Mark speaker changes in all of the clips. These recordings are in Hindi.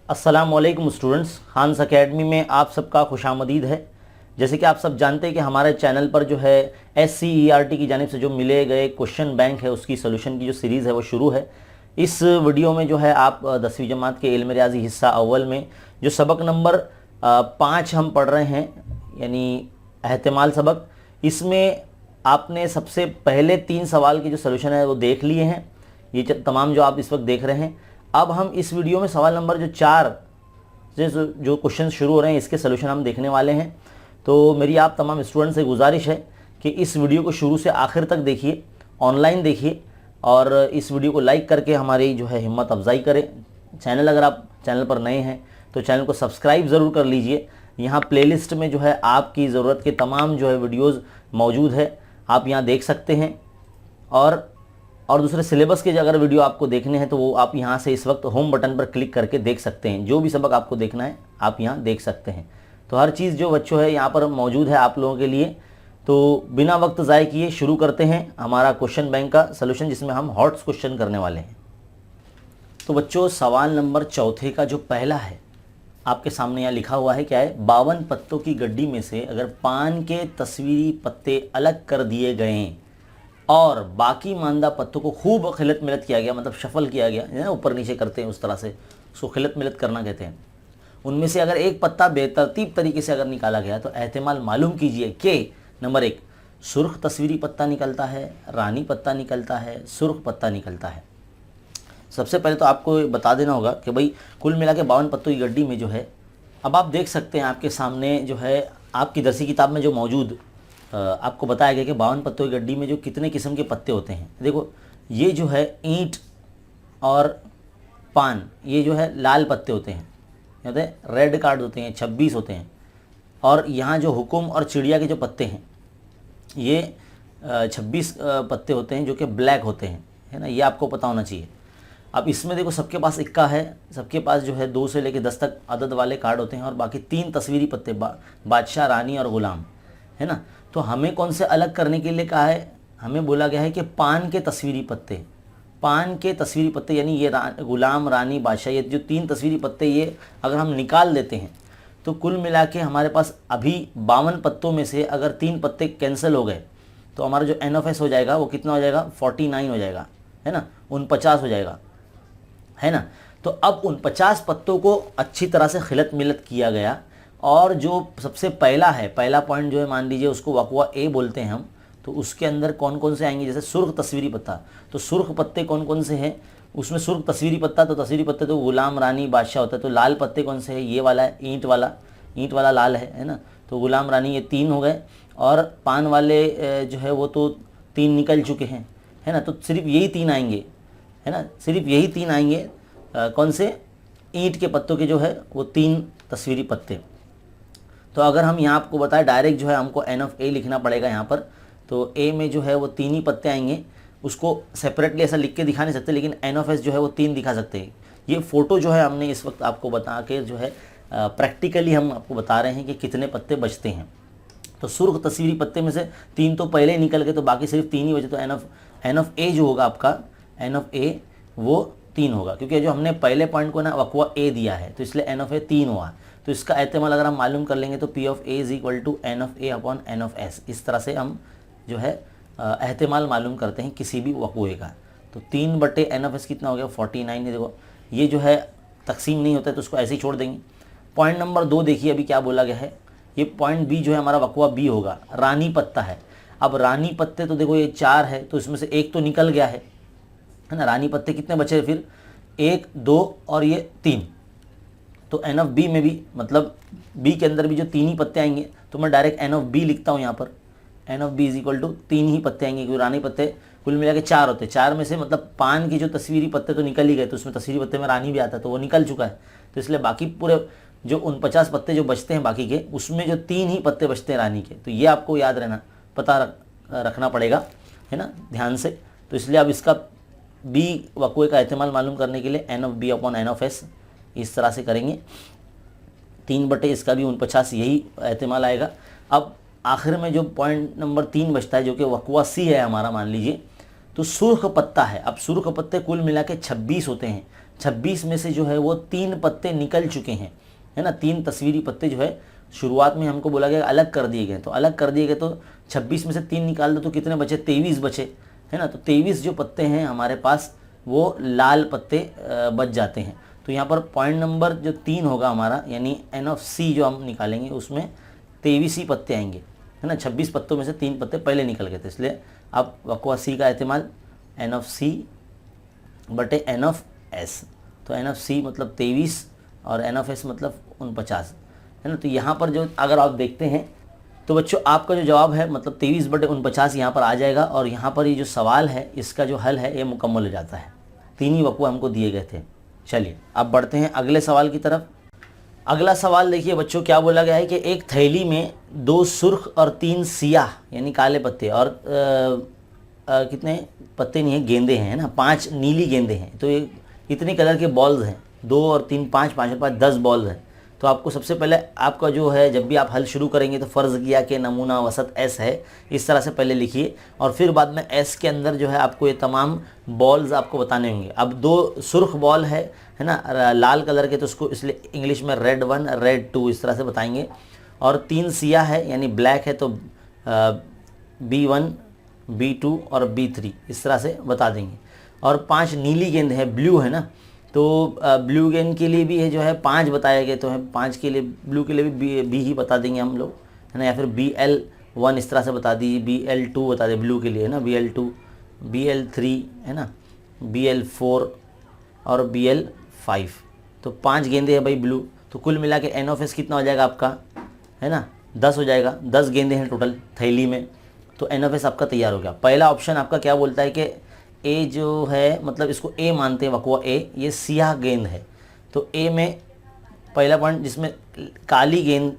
Speaker 1: अस्सलामुअलैकुम स्टूडेंट्स, हांस एकेडमी में आप सबका खुशामदीद है। जैसे कि आप सब जानते हैं कि हमारे चैनल पर जो है SCERT की जानिब से जो मिले गए क्वेश्चन बैंक है उसकी सोल्यूशन की जो सीरीज़ है वो शुरू है। इस वीडियो में जो है आप 10वीं जमात के इल्म रियाजी हिस्सा अव्वल में जो सबक नंबर 5 हम पढ़ रहे हैं, यानी एहतिमाल सबक, इसमें आपने सबसे पहले 3 सवाल के जो सोल्यूशन है वो देख लिए हैं। ये तमाम जो आप इस वक्त देख रहे हैं। अब हम इस वीडियो में सवाल नंबर जो 4 से जो क्वेश्चन शुरू हो रहे हैं इसके सोल्यूशन हम देखने वाले हैं। तो मेरी आप तमाम स्टूडेंट से गुजारिश है कि इस वीडियो को शुरू से आखिर तक देखिए, ऑनलाइन देखिए और इस वीडियो को लाइक करके हमारी जो है हिम्मत अफजाई करें। अगर आप चैनल पर नए हैं तो चैनल को सब्सक्राइब ज़रूर कर लीजिए। यहाँ प्लेलिस्ट में जो है आपकी ज़रूरत के तमाम जो है वीडियोज़ मौजूद है, आप यहाँ देख सकते हैं। और दूसरे सिलेबस के अगर वीडियो आपको देखने हैं तो वो आप यहाँ से इस वक्त होम बटन पर क्लिक करके देख सकते हैं। जो भी सबक आपको देखना है आप यहाँ देख सकते हैं। तो हर चीज़ जो बच्चों है यहाँ पर मौजूद है आप लोगों के लिए। तो बिना वक्त ज़ाय किए शुरू करते हैं हमारा क्वेश्चन बैंक का सलूशन, जिसमें हम हॉट्स क्वेश्चन करने वाले हैं। तो बच्चों, सवाल नंबर 4 का जो पहला है आपके सामने यहाँ लिखा हुआ है, क्या है? 52 पत्तों की गड्डी में से अगर पान के तस्वीरी पत्ते अलग कर दिए गए और बाकी मानदा पत्तों को खूब खिलत मिलत किया गया, मतलब शफल किया गया, ऊपर नीचे करते हैं उस तरह से, उसको खिलत मिलत करना कहते हैं। उनमें से अगर एक पत्ता बेतरतीब तरीके से अगर निकाला गया तो एहतिमाल मालूम कीजिए कि नंबर 1 सुर्ख तस्वीरी पत्ता निकलता है, रानी पत्ता निकलता है, सुर्ख पत्ता निकलता है। सबसे पहले तो आपको बता देना होगा कि भाई कुल मिला के 52 पत्तों की गड्डी में जो है, अब आप देख सकते हैं आपके सामने जो है आपकी दरसी किताब में जो मौजूद आपको बताया गया कि 52 पत्तों की गड्डी में जो कितने किस्म के पत्ते होते हैं। देखो, ये जो है ईंट और पान, ये जो है लाल पत्ते होते हैं, होते हैं रेड कार्ड होते हैं, 26 होते हैं। और यहाँ जो हुकुम और चिड़िया के जो पत्ते हैं ये 26 पत्ते होते हैं जो कि ब्लैक होते हैं, है ना, ये आपको पता होना चाहिए। अब इसमें देखो सबके पास इक्का है, सबके पास जो है 2 से लेकर 10 तक अदद वाले कार्ड होते हैं और बाकी 3 तस्वीरी पत्ते, बादशाह, रानी और गुलाम, है ना। तो हमें कौन से अलग करने के लिए कहा है? हमें बोला गया है कि पान के तस्वीरी पत्ते, पान के तस्वीरी पत्ते यानी ये गुलाम, रानी, बादशाह, ये जो 3 तस्वीरी पत्ते, ये अगर हम निकाल देते हैं तो कुल मिला के हमारे पास अभी 52 पत्तों में से अगर 3 पत्ते कैंसिल हो गए तो हमारा जो NFS हो जाएगा वो कितना हो जाएगा? 49 हो जाएगा, है ना, 49 हो जाएगा, है ना। तो अब 49 पत्तों को अच्छी तरह से खिलत मिलत किया गया और जो सबसे पहला है, पहला पॉइंट जो है, मान लीजिए उसको वकवा A बोलते हैं हम, तो उसके अंदर कौन कौन से आएंगे? जैसे सुर्ख तस्वीरी पत्ता, तो सुर्ख पत्ते कौन कौन से हैं उसमें? सुर्ख तस्वीरी पत्ता, तो तस्वीरी पत्ते तो गुलाम, रानी, बादशाह होता है। तो लाल पत्ते कौन से हैं? ये वाला है, ईंट वाला लाल है ना, तो गुलाम, रानी, ये 3 हो गए। और पान वाले जो है वो तो 3 निकल चुके हैं, है ना, तो सिर्फ यही 3 आएंगे, है ना, सिर्फ यही 3 आएंगे। कौन से? ईंट के पत्तों के जो है वो 3 तस्वीरी पत्ते। तो अगर हम यहाँ आपको बताएं डायरेक्ट जो है हमको NFA लिखना पड़ेगा यहाँ पर, तो A में जो है वो 3 ही पत्ते आएंगे। उसको सेपरेटली ऐसा लिख के दिखा नहीं सकते, लेकिन NFS जो है वो 3 दिखा सकते हैं। ये फ़ोटो जो है हमने इस वक्त आपको बता के जो है प्रैक्टिकली हम आपको बता रहे हैं कि कितने पत्ते बचते हैं। तो सुर्ख तस्वीरी पत्ते में से 3 तो पहले ही निकल गए, तो बाकी सिर्फ 3 ही बचे। तो NFA जो होगा आपका, NFA वो 3 होगा, क्योंकि जो हमने पहले पॉइंट को ना वकवा A दिया है तो इसलिए NFA 3 हुआ। तो इसका एहतिमाल अगर हम मालूम कर लेंगे तो P of A is equal to NFA upon NFS। इस तरह से हम जो है एहतिमाल मालूम करते हैं किसी भी वकवे का। तो 3/NFS कितना हो गया? 49। देखो ये जो है तकसीम नहीं होता है तो उसको ऐसे ही छोड़ देंगे। पॉइंट नंबर 2 देखिए अभी क्या बोला गया है। ये पॉइंट B जो है हमारा वकवा B होगा। रानी पत्ता है। अब रानी पत्ते तो देखो ये 4 है, तो इसमें से 1 तो निकल गया है ना। रानी पत्ते कितने बचे? फिर 1, 2 और ये 3। तो NFB में भी, मतलब B के अंदर भी जो 3 ही पत्ते आएंगे, तो मैं डायरेक्ट NFB लिखता हूँ यहाँ पर। NFB इज इक्वल टू 3 ही पत्ते आएंगे, क्योंकि रानी पत्ते कुल मिला के 4 होते हैं। 4 में से मतलब पान की जो तस्वीरी पत्ते तो निकल ही गए, तो उसमें तस्वीरी पत्ते में रानी भी आता है, तो वो निकल चुका है। तो इसलिए बाकी पूरे जो 49 पत्ते जो बचते हैं बाकी के, उसमें जो 3 ही पत्ते बचते हैं रानी के। तो ये आपको याद रहना, पता रखना पड़ेगा, है ना, ध्यान से। तो इसलिए अब इसका B वकवे का एहतिमाल मालूम करने के लिए NFB अपॉन NFS इस तरह से करेंगे। 3 इसका भी 49 यही एहतिमाल आएगा। अब आखिर में जो पॉइंट नंबर 3 बचता है जो कि वकवा C है हमारा, मान लीजिए, तो सुर्ख पत्ता है। अब सुर्ख पत्ते कुल मिला के 26 होते हैं। 26 में से जो है वो 3 पत्ते निकल चुके हैं, है ना। 3 तस्वीरी पत्ते जो है शुरुआत में हमको बोला गया अलग कर दिए गए, तो अलग कर दिए गए तो 26 में से 3 निकाल दो तो कितने बचे, 23 बचे, है ना। तो 23 जो पत्ते हैं हमारे पास वो लाल पत्ते बच जाते हैं। तो यहाँ पर पॉइंट नंबर जो 3 होगा हमारा, यानी एन ऑफ सी जो हम निकालेंगे उसमें 23 ही पत्ते आएंगे, है ना। 26 पत्तों में से 3 पत्ते पहले निकल गए थे, इसलिए अब वक्वा सी का इस्तेमाल एन ऑफ सी बटे एन ऑफ एस। तो एन ऑफ सी मतलब 23 और एन ऑफ एस मतलब 49, है ना। तो यहाँ पर जो अगर आप देखते हैं तो बच्चों आपका जो जवाब है मतलब 23 बटे 49 यहाँ पर आ जाएगा, और यहाँ पर ये जो सवाल है इसका जो हल है ये मुकम्मल हो जाता है। 3 ही वक्वा हमको दिए गए थे। चलिए अब बढ़ते हैं अगले सवाल की तरफ। अगला सवाल देखिए बच्चों, क्या बोला गया है कि एक थैली में 2 सुर्ख और 3 सियाह यानी काले पत्ते और कितने पत्ते नहीं है, गेंदे हैं, है ना। 5 नीली गेंदे हैं। तो ये इतने कलर के बॉल्स हैं, 2 और 3 5 5 और 5 10 बॉल्स हैं। तो आपको सबसे पहले आपका जो है, जब भी आप हल शुरू करेंगे तो फ़र्ज़ किया कि नमूना वसत एस है, इस तरह से पहले लिखिए, और फिर बाद में एस के अंदर जो है आपको ये तमाम बॉल्स आपको बताने होंगे। अब 2 सुर्ख बॉल है ना, लाल कलर के, तो उसको इसलिए इंग्लिश में रेड 1 रेड 2 इस तरह से बताएंगे। और 3 सियाह है यानी ब्लैक है, तो B1 B2 और B3 इस तरह से बता देंगे। और 5 नीली गेंद है, ब्लू है ना, तो ब्लू गेंद के लिए भी है जो है 5 बताए गए, तो है 5 के लिए, ब्लू के लिए भी बी ही बता देंगे हम लोग, है ना। या फिर BL1 इस तरह से बता दीजिए, BL2 बता दें ब्लू के लिए, है ना, BL2 BL3 है ना, BL4 और BL5। तो 5 गेंदे हैं भाई ब्लू। तो कुल मिला के एन ऑफ एस कितना हो जाएगा आपका, है ना, 10 हो जाएगा। 10 गेंदे हैं टोटल थैली में, तो एन ऑफ एस आपका तैयार हो गया। पहला ऑप्शन आपका क्या बोलता है कि ए जो है, मतलब इसको ए मानते हैं, वक्वा ए, ये सियाह गेंद है। तो ए में पहला पॉइंट जिसमें काली गेंद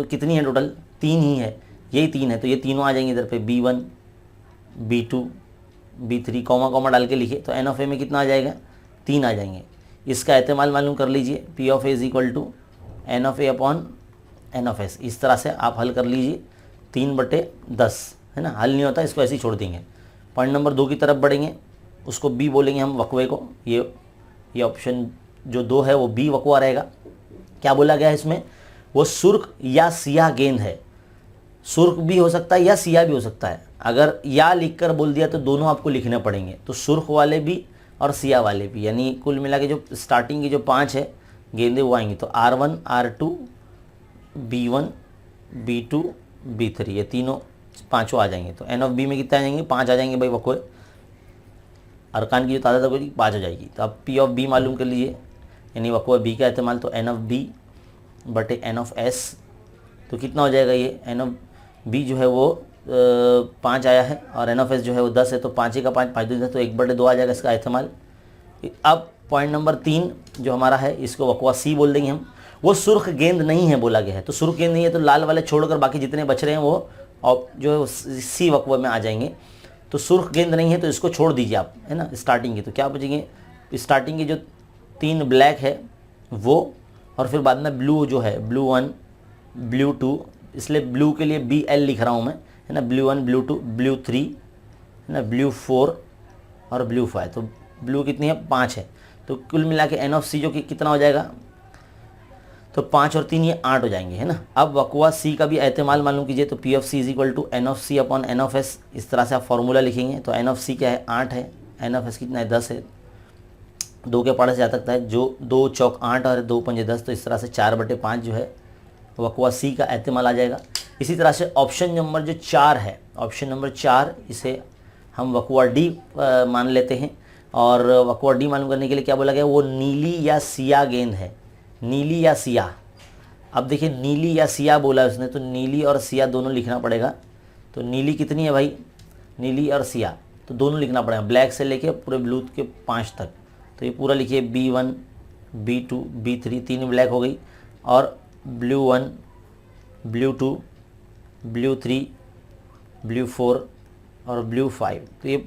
Speaker 1: कितनी है टोटल, 3 ही है, यही 3 है, तो ये तीनों आ जाएंगे इधर पे, B1 B2 B3 comma comma डाल के लिखिए, तो एन ऑफ ए में कितना आ जाएगा, 3 आ जाएंगे। इसका एहतमाल मालूम कर लीजिए, P of A is equal to N of A upon N of S. इस तरह से आप हल कर लीजिए, 3/10, है ना। हल नहीं होता इसको ऐसे ही छोड़ देंगे। पॉइंट नंबर 2 की तरफ बढ़ेंगे, उसको बी बोलेंगे हम वक्वे को। ये ऑप्शन जो 2 है वो बी वक्वा रहेगा। क्या बोला गया है इसमें, वो सुर्ख या सियाह गेंद है। सुर्ख भी हो सकता है या सियाह भी हो सकता है। अगर या लिखकर बोल दिया तो दोनों आपको लिखने पड़ेंगे, तो सुर्ख वाले भी और सियाह वाले भी, यानी कुल मिला के जो स्टार्टिंग की जो 5 है गेंदे वो आएंगी। तो R1 R2 B1 B2 B3 ये तीनों 5 आ जाएंगे। तो एन ऑफ बी में कितने आ जाएंगे, 5 आ जाएंगे भाई वक्वे। अरकान की जो तादाद होगी 5 हो जाएगी। तो आप P ऑफ बी मालूम कर लीजिए, यानी वक्वा बी का इस्तेमाल, तो एन ऑफ बी बटे एन ऑफ एस। तो कितना हो जाएगा, ये एन ऑफ बी जो है वो 5 आया है, और एन ऑफ एस जो है वो 10 है, तो 5 का 5 5 2 10, तो 1/2 आ जाएगा इसका इस्तेमाल। अब पॉइंट नंबर 3 जो हमारा है, इसको वक्वा सी बोल देंगे हम। वो सुर्ख गेंद नहीं है बोला गया है, तो सुर्ख गेंद नहीं है तो लाल वाले छोड़कर बाकी जितने बच रहे हैं वो जो है सी वक्वा में आ जाएंगे। तो सुर्ख गेंद नहीं है तो इसको छोड़ दीजिए आप, है ना, स्टार्टिंग की। तो क्या बचेंगे, स्टार्टिंग की जो 3 ब्लैक है वो, और फिर बाद में ब्लू जो है, ब्लू 1 ब्लू 2, इसलिए ब्लू के लिए BL लिख रहा हूँ मैं, है ना, ब्लू 1 ब्लू 2 ब्लू 3, है ना, ब्लू 4 और ब्लू 5। तो ब्लू कितनी है, 5 है। तो कुल मिला के एन ऑफ सी जो कि कितना हो जाएगा, तो 5 और 3 ये 8 हो जाएंगे, है ना। अब वक्वा सी का भी एहतमाल मालूम कीजिए, तो P of C is equal to N of C upon N of S. इस तरह से आप फॉर्मूला लिखेंगे। तो एन ऑफ सी क्या है, 8 है, एन ऑफ एस कितना है, 10 है। 2 के पढ़े से आ सकता है, जो 2 चौक 8 और 2 पंजे 10, तो इस तरह से 4/5 जो है वक्वा सी का एहतमाल आ जाएगा। इसी तरह से ऑप्शन नंबर जो 4 है, ऑप्शन नंबर 4, इसे हम वक्वा डी मान लेते हैं। और वक्वा डी मालूम करने के लिए क्या बोला गया, वो नीली या सियाह गेंद है, नीली या सियाह। अब देखिए नीली या सियाह बोला है उसने, तो नीली और सियाह दोनों लिखना पड़ेगा। तो नीली कितनी है भाई, नीली और सियाह तो दोनों लिखना पड़ेगा, ब्लैक से लेके पूरे ब्लू के 5 तक। तो ये पूरा लिखिए, B1 B2 B3, 3 ब्लैक हो गई, और ब्लू 1 ब्लू 2 ब्लू 3 ब्लू 4 और ब्लू 5। तो ये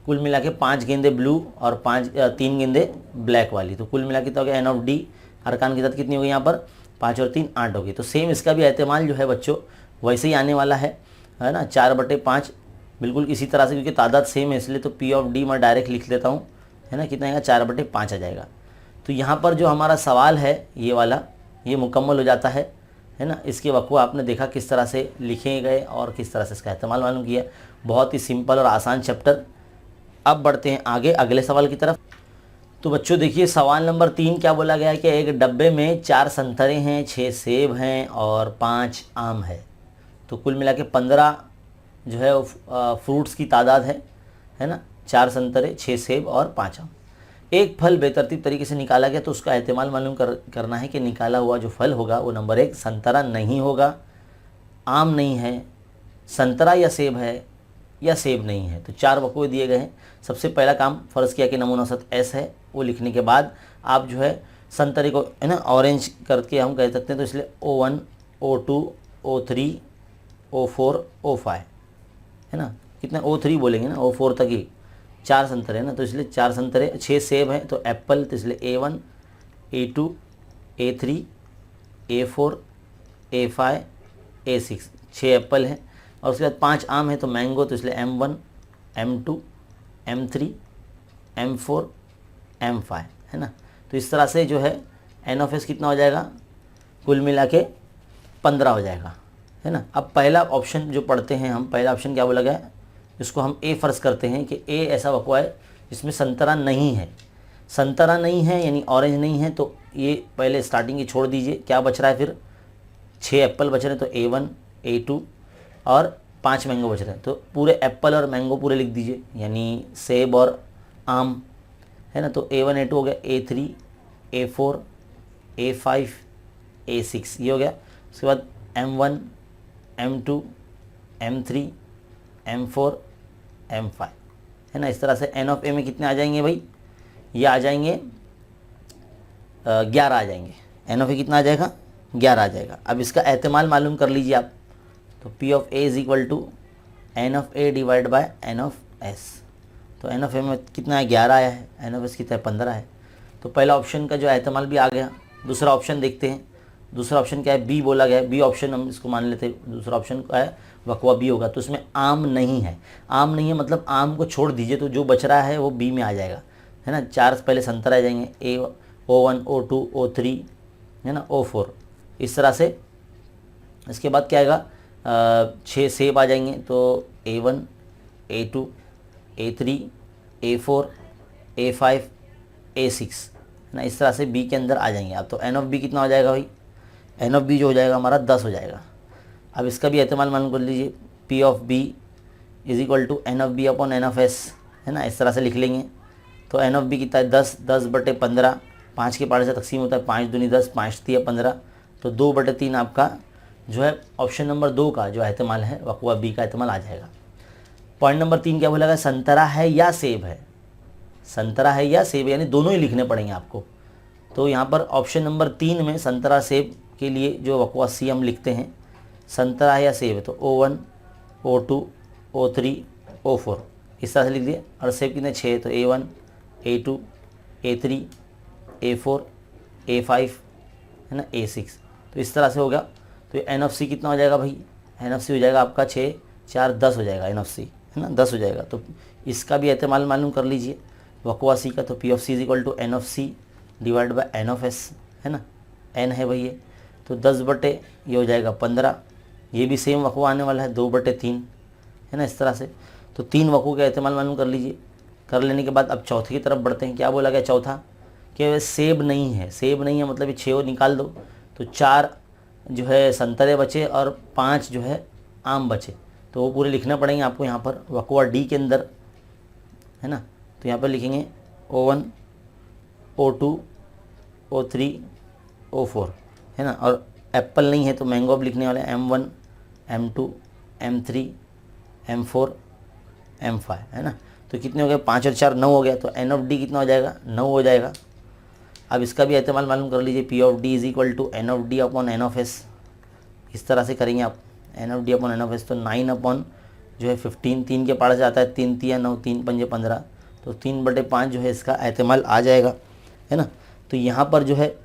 Speaker 1: कुल मिला के 5 गेंदे ब्लू और 3 गेंदे ब्लैक वाली। तो कुल मिला के तो हो गया एन ऑफ डी। अरकान की तादाद कितनी होगी यहाँ पर, 5 और 3 8 होगी। तो सेम इसका भी एहतमाल जो है बच्चों वैसे ही आने वाला है ना, 4/5 बिल्कुल इसी तरह से, क्योंकि तादाद सेम है इसलिए। तो P ऑफ डी मैं डायरेक्ट लिख लेता हूँ, है ना, कितना आएगा 4/5 आ जाएगा। तो यहाँ पर जो हमारा सवाल है ये वाला, ये मुकम्मल हो जाता है ना। इसके वक़्वा आपने देखा किस तरह से लिखे गए और किस तरह से इसका इस्तेमाल मालूम किया। बहुत ही सिंपल और आसान चैप्टर। अब बढ़ते हैं आगे अगले सवाल की तरफ। तो बच्चों देखिए सवाल नंबर 3 क्या बोला गया है कि एक डब्बे में 4 संतरे हैं, 6 सेब हैं और 5 आम है। तो कुल मिला के 15 जो है फ्रूट्स की तादाद है ना। 4 संतरे, 6 सेब और 5 आम। एक फल बेतरतीब तरीके से निकाला गया, तो उसका एहतिमाल मालूम करना है कि निकाला हुआ जो फल होगा वो नंबर 1 संतरा नहीं होगा, आम नहीं है, संतरा या सेब है, या सेब नहीं है। तो 4 वक़्वे दिए गए हैं। सबसे पहला काम फ़र्ज़ किया कि नमूना औसत S है, वो लिखने के बाद आप जो है संतरे को है ना ऑरेंज करके हम कह सकते हैं। तो इसलिए O1 O2 O3 O4 O5 है ना। कितना O3 बोलेंगे ना, O4 तक ही 4 संतरे है ना। तो इसलिए 4 संतरे, 6 सेब हैं तो एप्पल, तो इसलिए A1 A2 A3 A4 A5 A6 6 Apple हैं। और उसके बाद 5 आम है तो मैंगो, तो इसलिए M1 M2 M3 M4 M5 है ना। तो इस तरह से जो है N(S) कितना हो जाएगा, कुल मिला के 15 हो जाएगा है ना। अब पहला ऑप्शन जो पढ़ते हैं हम, पहला ऑप्शन क्या बोला गया है, इसको हम A फ़र्ज़ करते हैं कि A ऐसा वक़्वा है जिसमें संतरा नहीं है। संतरा नहीं है यानी ऑरेंज नहीं है, तो ये पहले स्टार्टिंग की छोड़ दीजिए। क्या बच रहा है फिर, 6 एप्पल बच रहे हैं, तो A1 A2 और 5 मैंगो बच रहे हैं। तो पूरे एप्पल और मैंगो पूरे लिख दीजिए, यानी सेब और आम है ना। तो A1 A2 हो गया, A3 A4 A5 A6 ये हो गया। उसके बाद M1 M2 M3 M4 M5 है ना। इस तरह से N(A) में कितने आ जाएंगे भाई, ये आ जाएंगे 11 आ जाएंगे। N(A) कितना आ जाएगा, 11 आ जाएगा। अब इसका एहतिमाल मालूम कर लीजिए आप। तो P(A) is equal to N(A) divide by N(S). तो N(A) में कितना है, 11 आया है, N(S) कितना है, 15 है। तो पहला ऑप्शन का जो एहतिमाल भी आ गया। दूसरा ऑप्शन देखते हैं। दूसरा ऑप्शन क्या है, बी बोला गया है। बी ऑप्शन हम इसको मान लेते हैं, दूसरा ऑप्शन का है वक़्वा बी होगा। तो इसमें आम नहीं है, आम नहीं है मतलब आम को छोड़ दीजिए, तो जो बच रहा है वो बी में आ जाएगा है ना। 4 पहले संतरा आ जाएंगे, O1 O2 O3 है ना, O4 इस तरह से। इसके बाद क्या आएगा, 6 सेब आ जाएंगे, तो A1 A2 A3 A4 A5 A6 है ना। इस तरह से बी के अंदर आ जाएंगे आप। तो N(B) कितना हो जाएगा भाई, N(B) जो हो जाएगा हमारा 10 हो जाएगा। अब इसका भी एहतिमाल मालूम कर लीजिए। P(B) is equal to N(B) upon N(S) है ना। इस तरह से लिख लेंगे। तो N(B) कितना है, 10 10/15 5 के पारे से तकसीम होता है, 5 दूनी 10 5 3 15। तो 2/3 आपका जो है ऑप्शन नंबर 2 का जो एहतिमाल है वक़्वा बी का एहतिमाल आ जाएगा। पॉइंट नंबर 3 क्या बोला गया, संतरा है या सेब है। संतरा है या सेब यानी दोनों ही लिखने पड़ेंगे आपको। तो यहाँ पर ऑप्शन नंबर 3 में संतरा सेब के लिए जो वक़्वा सी हम लिखते हैं, संतरा है या सेब है, तो O1 O2 O3 O4 इस तरह से लिख दिए। और सेब कितने 6, तो A1 A2 A3 A4 A5 है ना A6। तो इस तरह से हो गया। तो ये N(C) कितना हो जाएगा भाई, N(C) हो जाएगा आपका 6 4 10 हो जाएगा, N(C) है ना 10 हो जाएगा। तो इसका भी एहतिमाल मालूम कर लीजिए वक़्वा सी का। तो P(C) is equal to N(C) divide by N(S) है ना। N है भाई ये, तो 10 ये हो जाएगा 15। ये भी सेम वक़्वा आने वाला है 2/3 है ना। इस तरह से तो 3 वक़्वों का एहतिमाल मालूम कर लीजिए। कर लेने के बाद अब चौथे की तरफ बढ़ते हैं। क्या बोला गया चौथा, कि सेब नहीं है। सेब नहीं है मतलब ये 6 निकाल दो, तो 4 जो है संतरे बचे और 5 जो है आम बचे। तो वो पूरे लिखना पड़ेंगे आपको यहाँ पर वक़्वा डी के अंदर है ना। तो यहाँ पर लिखेंगे O1 O2 O3 O4 है ना। और एप्पल नहीं है तो मैंगो अब लिखने वाले M1 M2 M3 M4 M5 है ना। तो कितने हो गए, 5 और 4 9 हो गया। तो N(D) कितना हो जाएगा, 9 हो जाएगा। अब इसका भी एहतिमाल मालूम कर लीजिए। P(D) is equal to N(D) upon N(S) इस तरह से करेंगे आप। N(D) अपॉन N(S) तो 9 अपॉन जो है 15 3 के पार से आता है, 3 3 9 3 5 15। तो 3/5 जो है इसका एहतिमाल आ जाएगा है ना। तो यहाँ पर जो है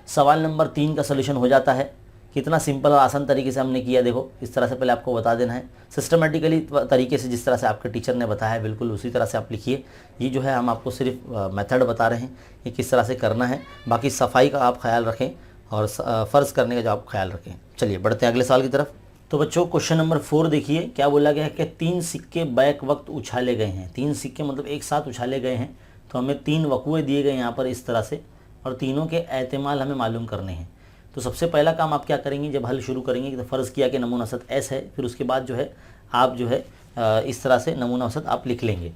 Speaker 1: सवाल नंबर 3 का सलूशन हो जाता है कितना सिंपल और आसान तरीके से हमने किया। देखो इस तरह से पहले आपको बता देना है, सिस्टमेटिकली तरीके से जिस तरह से आपके टीचर ने बताया है बिल्कुल उसी तरह से आप लिखिए। ये जो है हम आपको सिर्फ मेथड बता रहे हैं ये किस तरह से करना है, बाकी सफाई का आप ख्याल रखें और फ़र्ज़ करने का जो आप ख्याल रखें। चलिए बढ़ते हैं अगले सवाल की तरफ। तो बच्चों क्वेश्चन नंबर 4 देखिए, क्या बोला गया है कि 3 सिक्के बैक वक्त उछाले गए हैं। 3 सिक्के मतलब एक साथ उछाले गए हैं, तो हमें 3 वकुए दिए गए यहाँ पर इस तरह से, और तीनों के एहतिमाल हमें मालूम करने हैं। तो सबसे पहला काम आप क्या करेंगे, जब हल शुरू करेंगे तो फ़र्ज़ किया कि नमूना औसत एस है, फिर उसके बाद जो है आप जो है इस तरह से नमूना औसत आप लिख लेंगे।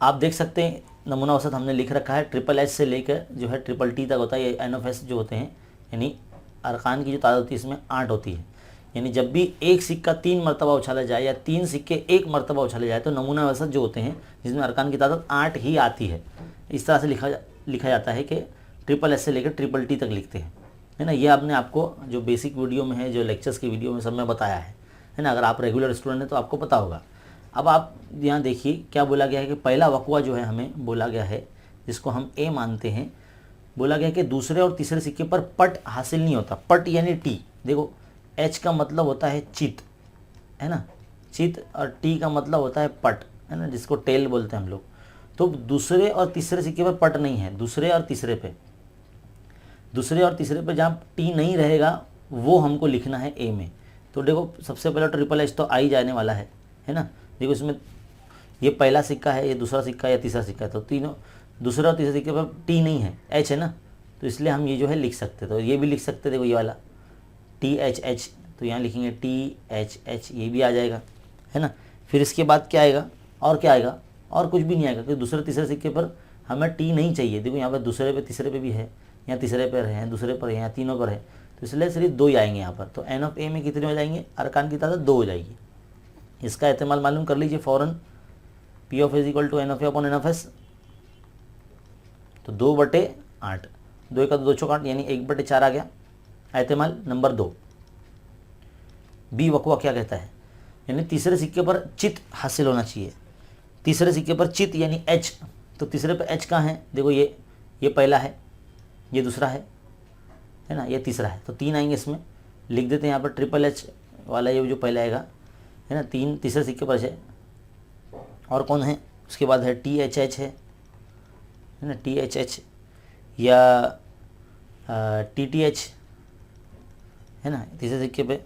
Speaker 1: आप देख सकते हैं नमूना औसत हमने लिख रखा है, ट्रिपल एच से लेकर जो है ट्रिपल टी तक होता है। ये एन ऑफ एस जो होते हैं यानी अरकान की जो तादाद होती है इसमें 8 होती है। यानी जब भी एक सिक्का 3 मरतबा उछाला जाए या 3 सिक्के 1 मरतबा उछाले जाए तो नमूना औसत जो होते हैं जिसमें अरकान की तादाद 8 ही आती है। इस तरह से लिखा जाता है कि ट्रिपल एस से लेकर ट्रिपल टी तक लिखते हैं, है ना। ये आपने आपको जो बेसिक वीडियो में है, जो लेक्चर्स की वीडियो में सब में बताया है ना। अगर आप रेगुलर स्टूडेंट हैं तो आपको पता होगा। अब आप यहाँ देखिए क्या बोला गया है कि पहला वकुआ जो है हमें बोला गया है, जिसको हम ए मानते हैं, बोला गया कि दूसरे और तीसरे सिक्के पर पट हासिल नहीं होता। पट यानी टी, देखो एच का मतलब होता है चित, है ना, चित, और टी का मतलब होता है पट, है ना, जिसको टेल बोलते हैं हम लोग। तो दूसरे और तीसरे सिक्के पर पट नहीं है, दूसरे और तीसरे पे जहाँ टी नहीं रहेगा वो हमको लिखना है ए में। तो देखो सबसे पहले ट्रिपल एच तो आ ही जाने वाला है ना। देखो इसमें ये पहला सिक्का है, ये दूसरा सिक्का या तीसरा सिक्का है, तो तीनों दूसरे और तीसरे सिक्के पर टी नहीं है, एच है ना, तो इसलिए हम ये जो है लिख सकते। तो ये भी लिख सकते, देखो ये वाला टी एच एच, तो यहाँ लिखेंगे टी एच एच, ये भी आ जाएगा, है ना। फिर इसके बाद क्या आएगा, और क्या आएगा, और कुछ भी नहीं आएगा, क्योंकि दूसरे तीसरे सिक्के पर हमें टी नहीं चाहिए। देखो यहाँ पर दूसरे पे तीसरे पे भी है, यहाँ तीसरे पर है, दूसरे पर है, यहाँ तीनों पर है, तो इसलिए सिर्फ 2 ही आएंगे यहाँ पर। तो एन ऑफ ए में कितने हो जाएंगे, अरकान की तादाद 2 हो जाएगी। इसका इस्तेमाल मालूम कर लीजिए फ़ौरन, P of S equal to N of A upon N of S. तो 2/8, 2 का 2 चौका 8 यानी 1/4 आ गया एहतिमाल नंबर 2। बी वकुआ क्या कहता है, यानी तीसरे सिक्के पर चित हासिल होना चाहिए। तीसरे सिक्के पर चित यानी एच, तो तीसरे पर एच कहाँ है, देखो ये पहला है, ये दूसरा है ना, ये तीसरा है, तो 3 आएंगे इसमें। लिख देते हैं यहाँ पर ट्रिपल एच वाला ये जो पहला आएगा, है ना, 3 तीसरे सिक्के पर है। और कौन है, उसके बाद है टी एच एच है ना, टी एच एच या टी टी एच, है ना, तीसरे सिक्के पे,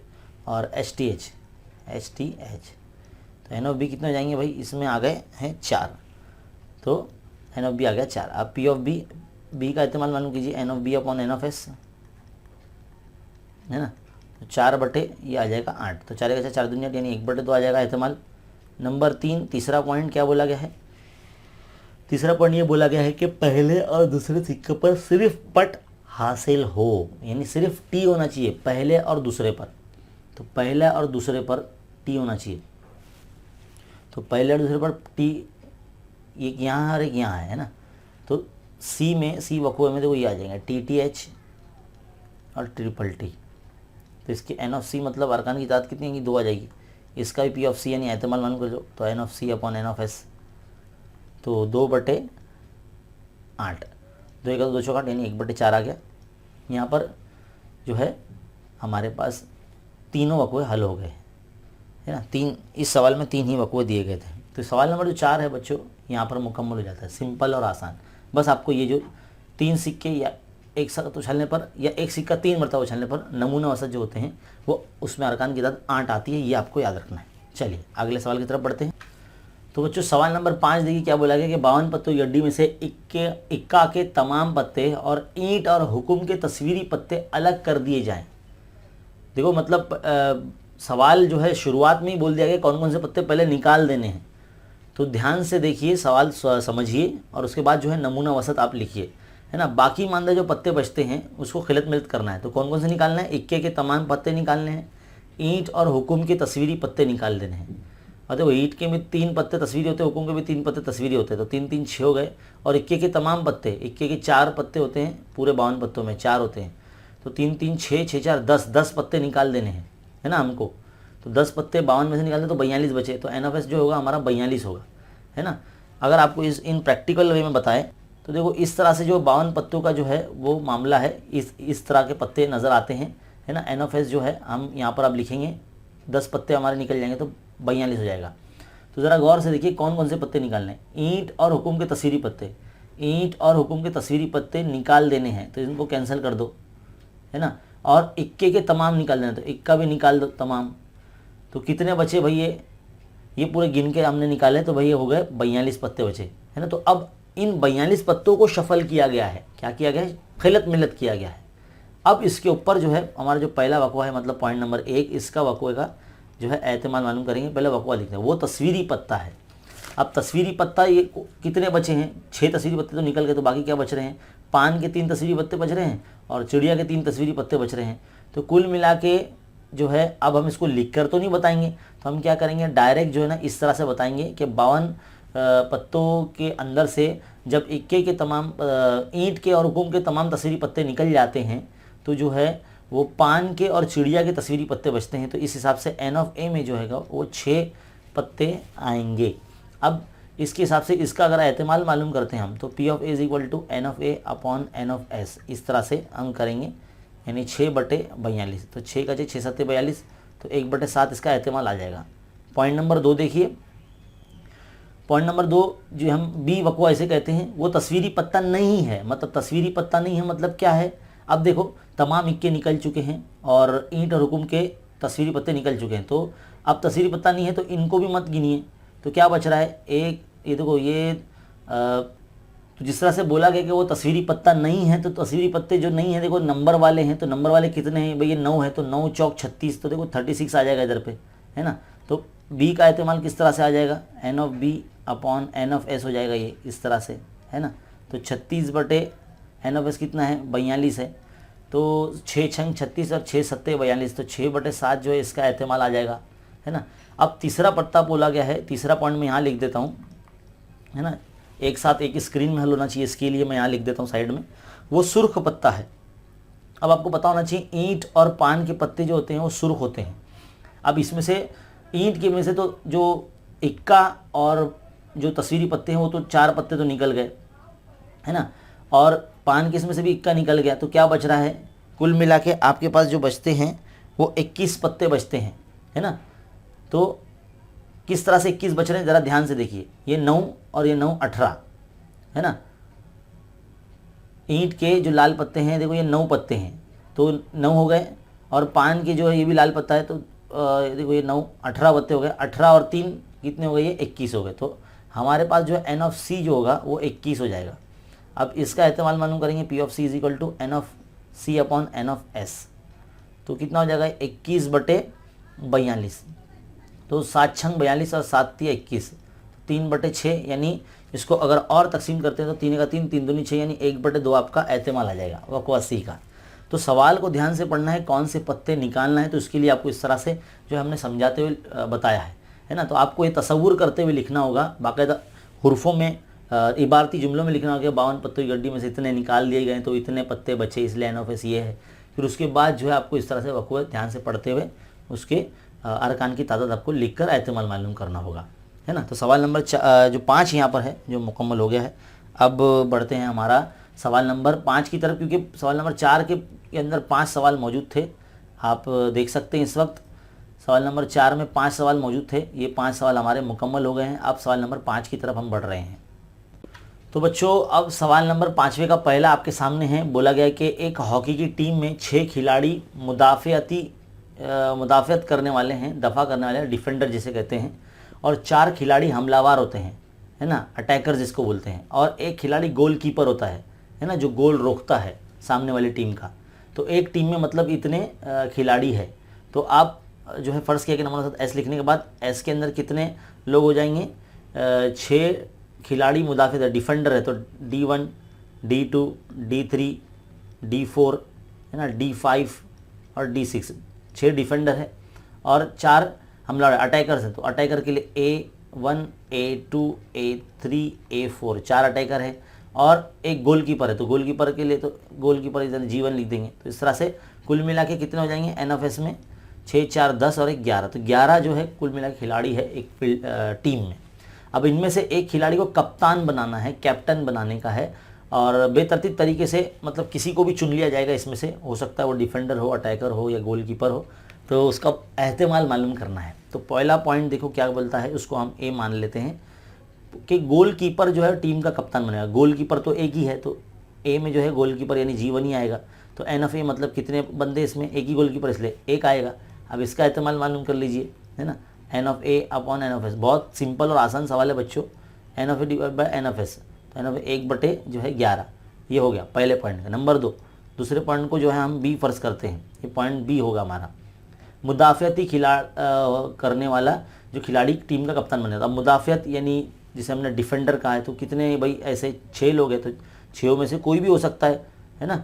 Speaker 1: और एच टी एच। तो एन ऑफ बी कितने हो जाएंगे भाई, इसमें आ गए हैं 4, तो एन ऑफ बी आ गया 4। आप पी ऑफ बी का इस्तेमाल मालूम कीजिए, N of B upon N of S, है ना। तो 4 ये आ जाएगा 8, तो 4 का 4 दूनी 8 यानी 1/2 आ जाएगा एहतिमाल नंबर 3। तीसरा पॉइंट क्या बोला गया है, तीसरा पॉइंट ये बोला गया है कि पहले और दूसरे सिक्के पर सिर्फ पट हासिल हो, यानी सिर्फ टी होना चाहिए पहले और दूसरे पर। तो पहले और दूसरे पर टी होना चाहिए, तो पहले और दूसरे पर टी, एक यहाँ और एक यहाँ है ना। तो सी में, सी वकुए में देखो ये आ जाएगा टी टी एच और ट्रिपल टी। तो इसकी एन ऑफ सी मतलब अरकान की तादाद कितनी होगी, 2 आ जाएगी। इसका भी पी ऑफ सी यानी एहतिमाल मालूम कर लो, तो N of C upon N of S, तो 2/8, 2 का 2 चौका 8 यानी 1/4 आ गया। यहाँ पर जो है हमारे पास तीनों वकुए हल हो गए, है ना। 3 इस सवाल में 3 ही वकुए दिए गए थे। तो सवाल नंबर जो 4 है बच्चों यहाँ पर मुकम्मल हो जाता है, सिंपल और आसान। बस आपको ये जो 3 सिक्के या एक साथ उछालने पर या एक सिक्का 3 मरतबा उछालने पर नमूना औसत जो होते हैं वो उसमें अरकान की तादाद 8 आती है, ये आपको याद रखना है। चलिए अगले सवाल की तरफ बढ़ते हैं। तो बच्चों सवाल नंबर 5 देखिए क्या बोला गया कि 52 पत्तों की गड्डी में से इक्का के तमाम पत्ते और ईंट और हुक्म के तस्वीरी पत्ते अलग कर दिए जाएं। देखो मतलब सवाल जो है शुरुआत में ही बोल दिया गया कौन कौन से पत्ते पहले निकाल देने हैं। तो ध्यान से देखिए, सवाल समझिए और उसके बाद जो है नमूना औसत आप लिखिए, है ना। बाकी मानदे जो पत्ते बचते हैं उसको खिलत मिलत करना है। तो कौन कौन से निकालना है, इक्के के तमाम पत्ते निकालने हैं, ईंट और हुक्म के तस्वीरी पत्ते निकाल देने हैं। और देखो ईंट के भी 3 पत्ते तस्वीरी होते हैं, हुक्म के भी 3 पत्ते तस्वीरी होते हैं, तो 3 3 6 हो गए। और इक्के के तमाम पत्ते, इक्के के 4 पत्ते होते हैं, पूरे 52 पत्तों में 4 होते हैं, तो 3 3 6 6 4 10 पत्ते निकाल देने हैं, है ना हमको। तो 10 पत्ते 52 में से निकालते तो 42 बचे, तो एन ऑफ एस जो होगा हमारा 42 होगा, है ना। अगर आपको इन प्रैक्टिकल वे में बताएं तो देखो इस तरह से जो 52 पत्तों का जो है वो मामला है, इस तरह के पत्ते नज़र आते हैं, है ना। एन ऑफ एस जो है हम यहाँ पर अब लिखेंगे, 10 पत्ते हमारे निकल जाएंगे तो 42 हो जाएगा। तो ज़रा गौर से देखिए कौन कौन से पत्ते निकालने हैं। ईंट और हुकुम के तस्वीरी पत्ते, ईंट और हुकुम के तस्वीरी पत्ते निकाल देने हैं, तो इनको कैंसिल कर दो, है ना। और इक्के के तमाम निकाल देना, तो इक्का भी निकाल दो तमाम। तो कितने बचे भाई, ये पूरे गिन के हमने निकाले, तो भाई हो गए 42 पत्ते बचे, है ना। तो अब इन 42 पत्तों को शफल किया गया है, क्या किया गया है, खिलत मिलत किया गया है। अब इसके ऊपर जो है हमारा जो पहला वक़वा है, मतलब पॉइंट नंबर 1, इसका वक़वे का जो है एहतमाल मालूम करेंगे। पहले वक़वा लिखते हैं, वो तस्वीरी पत्ता है। अब तस्वीरी पत्ता ये कितने बचे हैं, 6 तस्वीरी पत्ते तो निकल गए, तो बाकी क्या बच रहे हैं, पान के 3 तस्वीरी पत्ते बच रहे हैं और चिड़िया के 3 तस्वीरी पत्ते बच रहे हैं। तो कुल मिला के जो है, अब हम इसको लिख कर तो नहीं बताएंगे, तो हम क्या करेंगे, डायरेक्ट जो है ना इस तरह से बताएंगे कि 52 पत्तों के अंदर से जब इक्के के तमाम ईंट के और हुकुम के तमाम तस्वीरी पत्ते निकल जाते हैं, तो जो है वो पान के और चिड़िया के तस्वीरी पत्ते बचते हैं। तो इस हिसाब से एन ऑफ ए में जो है वो 6 पत्ते आएंगे। अब इसके हिसाब से इसका अगर एहतमाल मालूम करते हैं हम, तो P of A is equal to N of A upon N of S, इस तरह से हम करेंगे, यानी 6/42। तो 6 का 6 7 42, तो 1/7 इसका एहतमाल आ जाएगा। पॉइंट नंबर 2 देखिए, पॉइंट नंबर 2 जो हम बी वक़वा इसे कहते हैं, वो तस्वीरी पत्ता नहीं है। मतलब तस्वीरी पत्ता नहीं है मतलब क्या है, अब देखो तमाम इक्के निकल चुके हैं और ईंट और हुकुम के तस्वीरी पत्ते निकल चुके हैं, तो अब तस्वीरी पत्ता नहीं है तो इनको भी मत गिनिए। तो क्या बच रहा है, एक ये देखो ये तो जिस तरह से बोला गया कि वो तस्वीरी पत्ता नहीं है, तो तस्वीरी पत्ते जो नहीं है देखो नंबर वाले हैं, तो नंबर वाले कितने हैं भाई, ये 9 है, तो 9 चौक 36, तो देखो 36 आ जाएगा इधर पे, है ना। तो बी का इस्तेमाल किस तरह से आ जाएगा, N of B upon N of S हो जाएगा, ये इस तरह से, है ना। तो 36/एन ऑफ एस कितना है, 42 है, तो 6 छंग 36 और 6 सत्ते 42, तो 6/7 जो है इसका इस्तेमाल आ जाएगा, है ना। अब तीसरा पत्ता बोला गया है, तीसरा पॉइंट मैं यहाँ लिख देता हूँ, है ना, एक साथ एक स्क्रीन में हल होना चाहिए, इसके लिए मैं यहाँ लिख देता हूँ साइड में, वो सुर्ख पत्ता है। अब आपको पता होना चाहिए ईंट और पान के पत्ते जो होते हैं वो सुर्ख होते हैं। अब इसमें से ईंट के में से तो जो इक्का और जो तस्वीरी पत्ते हैं वो तो 4 पत्ते तो निकल गए, है ना, और पान के इसमें से भी इक्का निकल गया, तो क्या बच रहा है, कुल मिला के आपके पास जो बचते हैं वो 21 पत्ते बचते हैं, है ना। तो किस तरह से 21 बच रहे हैं ज़रा ध्यान से देखिए, ये 9 और ये 9 18, है ना। ईंट के जो लाल पत्ते हैं देखो ये 9 पत्ते हैं, तो 9 हो गए, और पान के जो है ये भी लाल पत्ता है, तो देखो ये 9 18 पत्ते हो गए, 18 और 3 कितने हो गए, ये 21 हो गए। तो हमारे पास जो है एन ऑफ सी जो होगा वो 21 हो जाएगा। अब इसका इस्तेमाल मालूम करेंगे, P of C is equal to N of C upon N of S, तो कितना हो जाएगा 21/42, तो 7 छंग 42 और 7 तिया 21, 3/6, यानी इसको अगर और तकसीम करते हैं तो 3 का 3 3 दूनी 6, यानी 1/2 आपका एहतमाल आ जाएगा वक़वा सी का। तो सवाल को ध्यान से पढ़ना है, कौन से पत्ते निकालना है, तो इसके लिए आपको इस तरह से जो हमने समझाते हुए बताया है ना। तो आपको ये तसव्वुर करते हुए लिखना होगा, बाकायदा हुर्फों में इबारती जुमलों में लिखना होगा, 52 पत्तों की गड्डी में से इतने निकाल दिए गए तो इतने पत्ते बचे, इसलिए एन ऑफ एस ये है। फिर उसके बाद जो है आपको इस तरह से वक़वा ध्यान से पढ़ते हुए उसके अरकान की तादाद आपको लिख कर एहतमाल मालूम करना होगा, है ना। तो सवाल नंबर जो 5 यहाँ पर है जो मुकम्मल हो गया है। अब बढ़ते हैं हमारा सवाल नंबर 5 की तरफ, क्योंकि सवाल नंबर 4 के अंदर 5 सवाल मौजूद थे, आप देख सकते हैं इस वक्त सवाल नंबर 4 में 5 सवाल मौजूद थे, ये 5 सवाल हमारे मुकम्मल हो गए हैं। अब सवाल नंबर 5 की तरफ हम बढ़ रहे हैं। तो बच्चों अब सवाल नंबर 5वें का पहला आपके सामने है, बोला गया कि एक हॉकी की टीम में 6 खिलाड़ी मुदाफ़ियत करने वाले हैं, दफ़ा करने वाले हैं, डिफेंडर जिसे कहते हैं, और 4 खिलाड़ी हमलावर होते हैं, है ना, अटैकर जिसको बोलते हैं, और एक खिलाड़ी गोलकीपर होता है ना, जो गोल रोकता है सामने वाली टीम का। तो एक टीम में मतलब इतने खिलाड़ी है। तो आप जो है फ़र्ज़ किया कि नंबर साथ एस लिखने के बाद एस के अंदर कितने लोग हो जाएंगे, 6 खिलाड़ी मुदाफ़ित है, डिफेंडर है, तो D1 D2 D3 D4, है ना, D5 और D6, 6 डिफेंडर है और 4 हमला अटैकर्स हैं। तो अटैकर के लिए A1 A2 A3 A4 4 attacker है, और एक गोलकीपर है, तो गोलकीपर के लिए तो गोलकीपर इधर G1 लिख देंगे। तो इस तरह से कुल मिला के कितने हो जाएंगे एन ऑफ एस में, 6 4 10 और 11, तो 11 जो है कुल मिला के खिलाड़ी है एक टीम में। अब इनमें से एक खिलाड़ी को कप्तान बनाना है, कैप्टन बनाने का है, और बेतरतीब तरीके से मतलब किसी को भी चुन लिया जाएगा इसमें से, हो सकता है वो डिफेंडर हो, अटैकर हो या गोलकीपर हो, तो उसका एहतिमाल मालूम करना है। तो पहला पॉइंट देखो क्या बोलता है, उसको हम ए मान लेते हैं कि गोलकीपर जो है टीम का कप्तान बनेगा। गोलकीपर तो एक ही है, तो ए में जो है गोलकीपर यानी जीवन ही आएगा। तो एन ऑफ ए मतलब कितने बंदे इसमें, एक ही गोलकीपर, इसलिए एक आएगा। अब इसका एहतिमाल मालूम कर लीजिए, है ना, N of A upon N of S. बहुत सिंपल और आसान सवाल है बच्चों, N of A divide by N of S. तो एन ऑफ ए 1/, जो है 11, ये हो गया पहले पॉइंट का। नंबर 2, दूसरे पॉइंट को जो है हम बी फर्ज करते हैं, ये पॉइंट बी होगा हमारा। मुदाफ़ियती करने वाला जो खिलाड़ी टीम का कप्तान बने। अब मुदाफ़ियत यानी जिसे हमने डिफेंडर कहा है, तो कितने भाई ऐसे 6 लोग हैं, तो 6 में से कोई भी हो सकता है ना,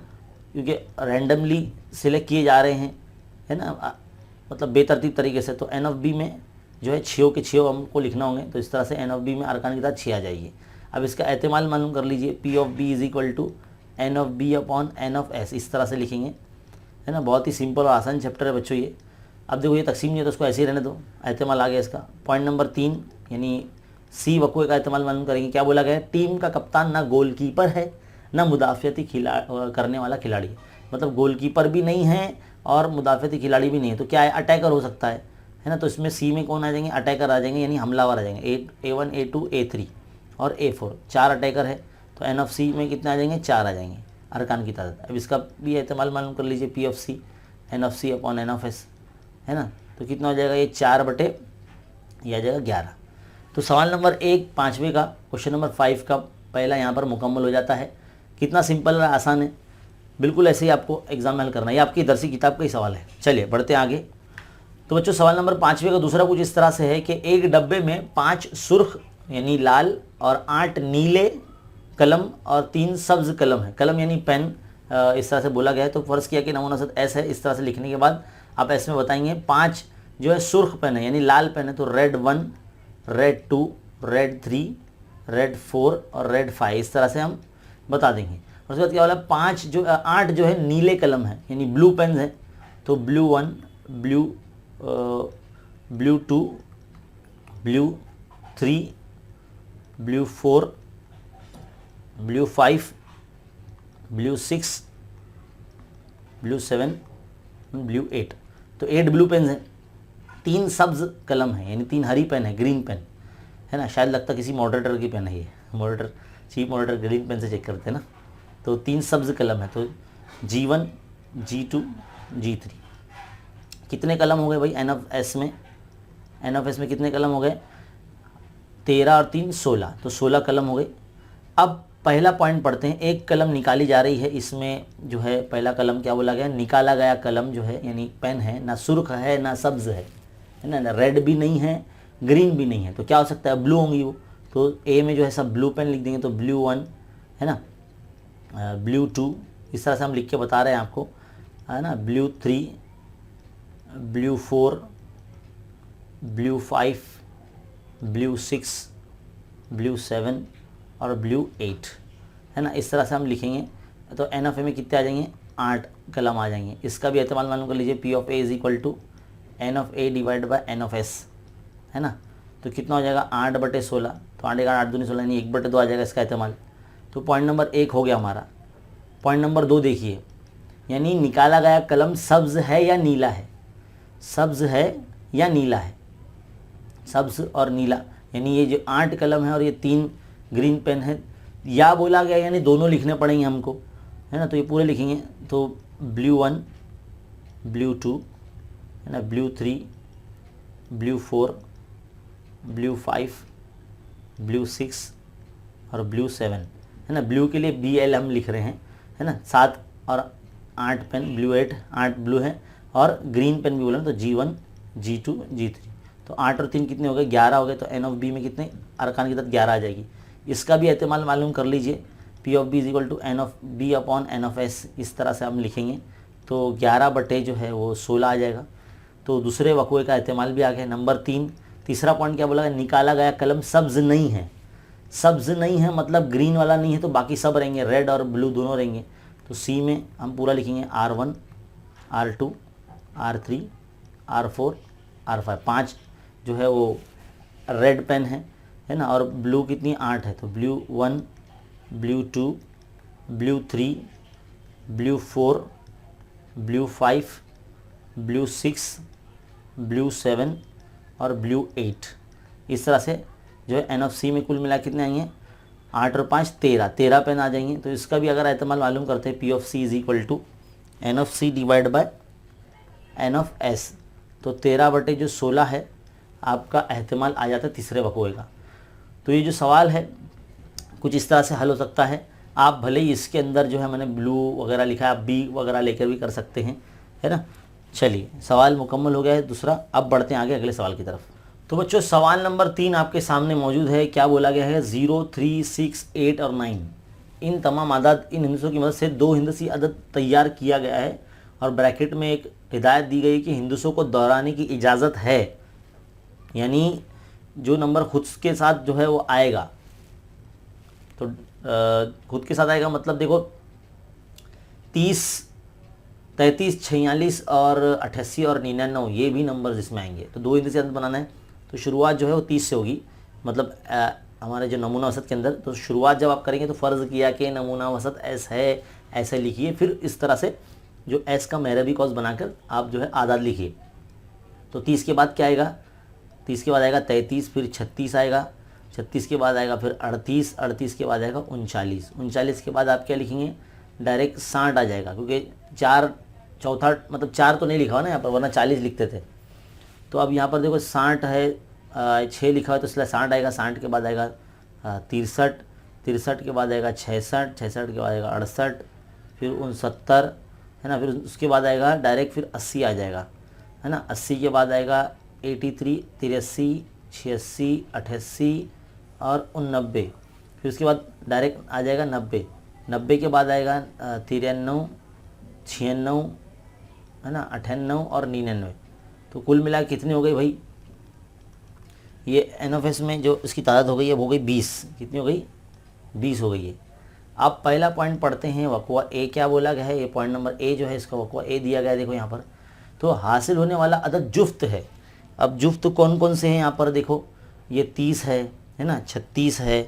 Speaker 1: क्योंकि रैंडमली सिलेक्ट किए जा रहे हैं, है ना, मतलब बेतरतीब तरीके से। तो एन ऑफ बी में जो है 6 के 6 हमको लिखना होंगे, तो इस तरह से एन ऑफ बी में अरकान की तादाद 6 आ जाएगी। अब इसका एहतिमाल मालूम कर लीजिए, P of B is equal to N of B upon N of S, इस तरह से लिखेंगे, है ना। बहुत ही सिंपल और आसान चैप्टर है बच्चों ये। अब देखो ये तकसीम नहीं है तो उसको ऐसे ही रहने दो, एहतिमाल आ गया इसका। पॉइंट नंबर 3 यानी सी वक़्वे का एहतिमाल मालूम करेंगे। क्या बोला गया है, टीम का कप्तान ना गोलकीपर है ना मुदाफ़ियती करने वाला खिलाड़ी, मतलब गोलकीपर भी नहीं है और मुदाफ़ियती खिलाड़ी भी नहीं है, तो क्या है, अटैकर हो सकता है ना। तो इसमें सी में कौन आ जाएंगे, अटैकर आ जाएंगे, यानी हमलावर आ जाएंगे। A1 A2 A3 और A4, 4 अटैकर है, तो एन ऑफ सी में कितने आ जाएंगे, 4 आ जाएंगे अरकान की तादाद। अब इसका भी एहतिमाल मालूम कर लीजिए, P of C N of C upon N of S, है ना। तो कितना हो जाएगा, ये 4/, यह आ जाएगा 11। तो सवाल नंबर 1 5वें का, क्वेश्चन नंबर 5 का पहला यहाँ पर मुकम्मल हो जाता है। कितना सिंपल और आसान है, बिल्कुल ऐसे ही आपको एग्जाम में हल करना है। ये आपकी दरसी किताब का ही सवाल है। चलिए बढ़ते हैं आगे। तो बच्चों सवाल नंबर 5वें का दूसरा कुछ इस तरह से है कि एक डब्बे में 5 सुर्ख यानी लाल और 8 नीले कलम और 3 सब्ज कलम है। कलम यानी पेन, इस तरह से बोला गया है। तो फर्ज किया कि नमूना सद एस है। इस तरह से लिखने के बाद आप एस में बताएंगे 5 जो है सुर्ख पेन है यानी लाल पेन है, तो रेड 1, रेड 2, रेड 3, रेड 4 और रेड 5, इस तरह से हम बता देंगे। और उसके बाद क्या बोला, 8 जो है नीले कलम है यानी ब्लू पेन है, तो blue 1, blue 2, blue 3, blue 4, blue 5, blue 6, blue 7, blue 8। तो 8 ब्लू पेन है, 3 सब्ज कलम है यानी 3 हरी पेन है, ग्रीन पेन है ना। शायद लगता किसी मॉडरेटर की पेन है ये, moderator, chief moderator green pen से चेक करते हैं ना। तो 3 सब्ज कलम है, तो G1, G2, G3। कितने कलम हो गए भाई एन ऑफ एस में, एन ऑफ एस में कितने कलम हो गए, 13 और 3 16, तो 16 कलम हो गए। अब पहला पॉइंट पढ़ते हैं, एक कलम निकाली जा रही है। इसमें जो है पहला कलम क्या बोला गया, निकाला गया कलम जो है यानी पेन है, ना सुर्ख है ना सब्ज है ना, रेड भी नहीं है ग्रीन भी नहीं है, तो क्या हो सकता है, ब्लू होंगी वो। तो ए में जो है सब ब्लू पेन लिख देंगे, तो ब्लू 1 है ना, ब्लू 2, इस तरह से हम लिख के बता रहे हैं आपको, है ना, blue 3, blue 4, blue 5, blue 6, blue 7 और ब्लू 8, है ना। इस तरह से हम लिखेंगे। तो एन ऑफ ए में कितने आ जाएंगे, 8 कलम आ जाएंगे। इसका भी एहतिमाल मालूम कर लीजिए, P of A is equal to N of A divide by N of S, है ना। तो कितना हो जाएगा, 8/16, तो 8 8 दूनी 16 यानी 1/2 आ जाएगा इसका एहतिमाल। तो पॉइंट नंबर 1 हो गया हमारा। पॉइंट नंबर 2 देखिए, यानी निकाला गया कलम सब्ज है या नीला है, सब्ज है या नीला है, सब्ज और नीला, यानी ये जो 8 कलम है और ये 3 ग्रीन पेन है, या बोला गया यानी दोनों लिखने पड़ेंगे हमको, है ना। तो ये पूरे लिखेंगे, तो ब्लू 1, ब्लू 2, है ना, ब्लू 3, ब्लू 4, ब्लू 5, ब्लू 6 और ब्लू 7, है ना। ब्लू के लिए BL हम लिख रहे हैं, है ना। 7 और 8 पेन, ब्लू 8 ब्लू है और ग्रीन पेन भी बोले तो G1, G2, G3। तो 8 और 3 कितने हो गए, 11 हो गए। तो एन ऑफ बी में कितने, अरकान की तादाद 11 आ जाएगी। इसका भी एहतिमाल मालूम कर लीजिए, P of B is equal to N of B upon N of S, इस तरह से हम लिखेंगे। तो 11 जो है वो 16 आ जाएगा। तो दूसरे वक़्वे का एहतिमाल भी आ गया। नंबर 3, तीसरा पॉइंट क्या बोला, निकाला गया कलम सब्ज नहीं है। सब्ज नहीं है मतलब ग्रीन वाला नहीं है, तो बाकी सब रहेंगे, रेड और ब्लू दोनों रहेंगे। तो सी में हम पूरा लिखेंगे R1, R2, R3, R4, R5। 5 जो है वो रेड पेन है ना, और ब्लू कितनी 8 है, तो blue 1, blue 2, blue 3, blue 4, blue 5, blue 6, blue 7 और ब्लू 8। इस तरह से जो है एन ऑफ सी में कुल मिला कितने आएंगे, 8 और 5 13 पेन आ जाएंगे। तो इसका भी अगर एहतमाल मालूम करते हैं, P of C is equal to N of C divide by N of S, तो 13/16 है आपका एहतमाल आ जाता है तीसरे वक़्वे का। तो ये जो सवाल है कुछ इस तरह से हल हो सकता है। आप भले ही इसके अंदर जो है मैंने ब्लू वगैरह लिखा है, आप बी वगैरह लेकर भी कर सकते हैं, है ना। चलिए सवाल मुकम्मल हो गया है दूसरा, अब बढ़ते हैं आगे अगले सवाल की तरफ। तो बच्चों सवाल नंबर 3 आपके सामने मौजूद है। क्या बोला गया है, 0, 3, 6, 8 और 9 इन तमाम आदाद इन हिंदसों की मदद से 2 हिंदसी अदद तैयार किया गया है और ब्रैकेट में एक हिदायत दी गई कि हिंदसों को दोहराने की इजाज़त है, यानी जो नंबर खुद के साथ जो है वो आएगा। तो खुद के साथ आएगा मतलब देखो 30, 33, 46 और 88 और 99 ये भी नंबर इसमें आएंगे। तो 2 हिंदसी अदद बनाना है तो शुरुआत जो है वो 30 से होगी, मतलब हमारे जो नमूना वसत के अंदर। तो शुरुआत जब आप करेंगे तो फ़र्ज़ किया कि नमूना वसत एस है, ऐसे लिखिए, फिर इस तरह से जो एस का मेहरबी कॉस बनाकर आप जो है आदाद लिखिए। तो 30 के बाद क्या आएगा, 30 के बाद आएगा 33, फिर 36 आएगा, 36 के बाद आएगा फिर 38, 38 के बाद आएगा 39, 39 के बाद आप क्या लिखेंगे, डायरेक्ट 60 आ जाएगा, क्योंकि 4 चौथा मतलब 4 तो नहीं लिखा हुआ ना यहाँ पर, वरना 40 लिखते थे। तो अब यहाँ पर देखो 60 है, 6 लिखा हुआ है तो इसलिए 60 आएगा। 60 के बाद आएगा 63, 63 के बाद आएगा 66, 66 के बाद आएगा 68, फिर 69, है ना। फिर उसके बाद आएगा डायरेक्ट फिर 80 आ जाएगा, है ना। 80 के बाद आएगा 83, 83, 86, 88 और 89, फिर उसके बाद डायरेक्ट आ जाएगा 90, 90 के बाद आएगा 93, 96, है ना, 98 और 99। तो कुल मिला कितनी हो गई भाई, ये एन ऑफ एस में जो इसकी तादाद हो गई है वो हो गई 20। कितनी हो गई, 20 हो गई है। अब पहला पॉइंट पढ़ते हैं, वक़वा ए क्या बोला गया है। ये पॉइंट नंबर ए जो है इसका वक़वा ए दिया गया है, देखो यहाँ पर। तो हासिल होने वाला अदद जुफ्त है। अब जुफ्त कौन कौन से हैं यहाँ पर देखो, ये 30 है ना, 36 है,